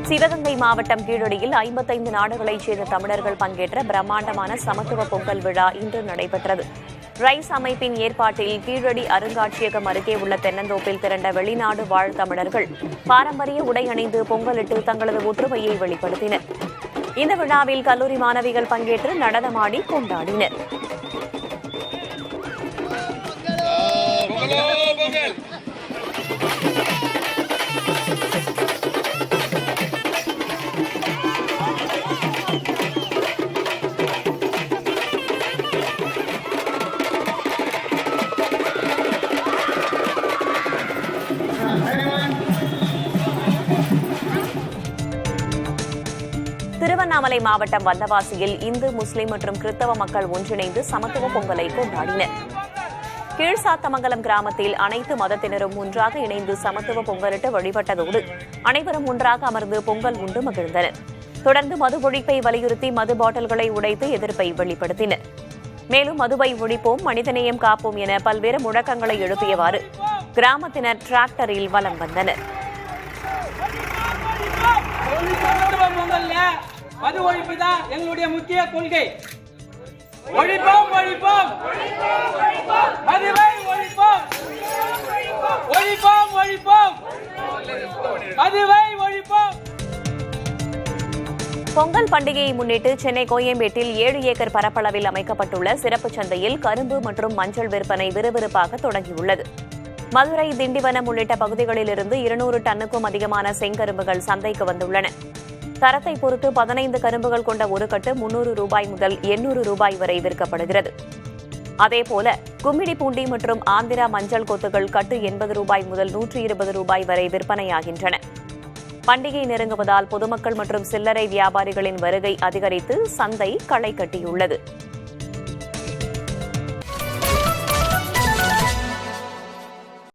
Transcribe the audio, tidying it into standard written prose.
சிவகங்கை மாவட்டம் கீழடியில் 55 நாடுகளைச் சேர்ந்த தமிழர்கள் பங்கேற்ற பிரம்மாண்டமான சமத்துவ பொங்கல் விழா இன்று நடைபெற்றது. ரைஸ் அமைப்பின் ஏற்பாட்டில் கீழடி அருங்காட்சியகம் அருகே உள்ள தென்னந்தோப்பில் திரண்ட வெளிநாடு வாழ் தமிழர்கள் பாரம்பரிய உடை அணிந்து பொங்கலிட்டு தங்களது ஒற்றுமையை வெளிப்படுத்தினர். இந்த விழாவில் கல்லூரி மாணவிகள் பங்கேற்று நடனமாடி கொண்டாடினர். திருவண்ணாமலை மாவட்டம் வந்தவாசியில் இந்து, முஸ்லிம் மற்றும் கிறிஸ்தவ மக்கள் ஒன்றிணைந்து சமத்துவ பொங்கலை கொண்டாடினர். கீழ்சாத்தமங்கலம் கிராமத்தில் அனைத்து மதத்தினரும் ஒன்றாக இணைந்து சமத்துவ பொங்கலிட்டு வழிபட்டதோடு அனைவரும் ஒன்றாக அமர்ந்து பொங்கல் உண்டு மகிழ்ந்தனர். தொடர்ந்து மது ஒழிப்பை வலியுறுத்தி மது பாட்டில்களை உடைத்து எதிர்ப்பை வெளிப்படுத்தினர். மேலும் மதுவை ஒழிப்போம், மனிதநேயம் காப்போம் என பல்வேறு முழக்கங்களை எழுப்பியவாறு கிராமத்தினர் டிராக்டரில் வலம் வந்தனர். மது ஒழிப்பு தான் எங்களுடைய முக்கிய கொள்கை. ஒழிப்போம் ஒழிப்போம் மதுவை ஒழிப்போம், ஒழிப்போம் ஒழிப்போம் மதுவை ஒழிப்போம். பொங்கல் பண்டிகையை முன்னிட்டு சென்னை கோயம்பேட்டில் 7 ஏக்கர் பரப்பளவில் அமைக்கப்பட்டுள்ள சிறப்பு சந்தையில் கரும்பு மற்றும் மஞ்சள் விற்பனை விறுவிறுப்பாக தொடங்கியுள்ளது. மதுரை, திண்டிவனம் உள்ளிட்ட பகுதிகளிலிருந்து 200 டன்னுக்கும் அதிகமான செங்கரும்புகள் சந்தைக்கு வந்துள்ளன. தரத்தை பொறுத்து 15 கரும்புகள் கொண்ட ஒரு கட்டு 300 ரூபாய் முதல் 800 ரூபாய் வரை விற்கப்படுகிறது. அதேபோல கும்மிடிப்பூண்டி மற்றும் ஆந்திரா மஞ்சள் கொத்துகள் கட்டு 80 ரூபாய் முதல் 120 ரூபாய் வரை விற்பனையாகின்றன. பண்டிகை நெருங்குவதால் பொதுமக்கள் மற்றும் சில்லறை வியாபாரிகளின் வருகை அதிகரித்து சந்தை களை கட்டியுள்ளது.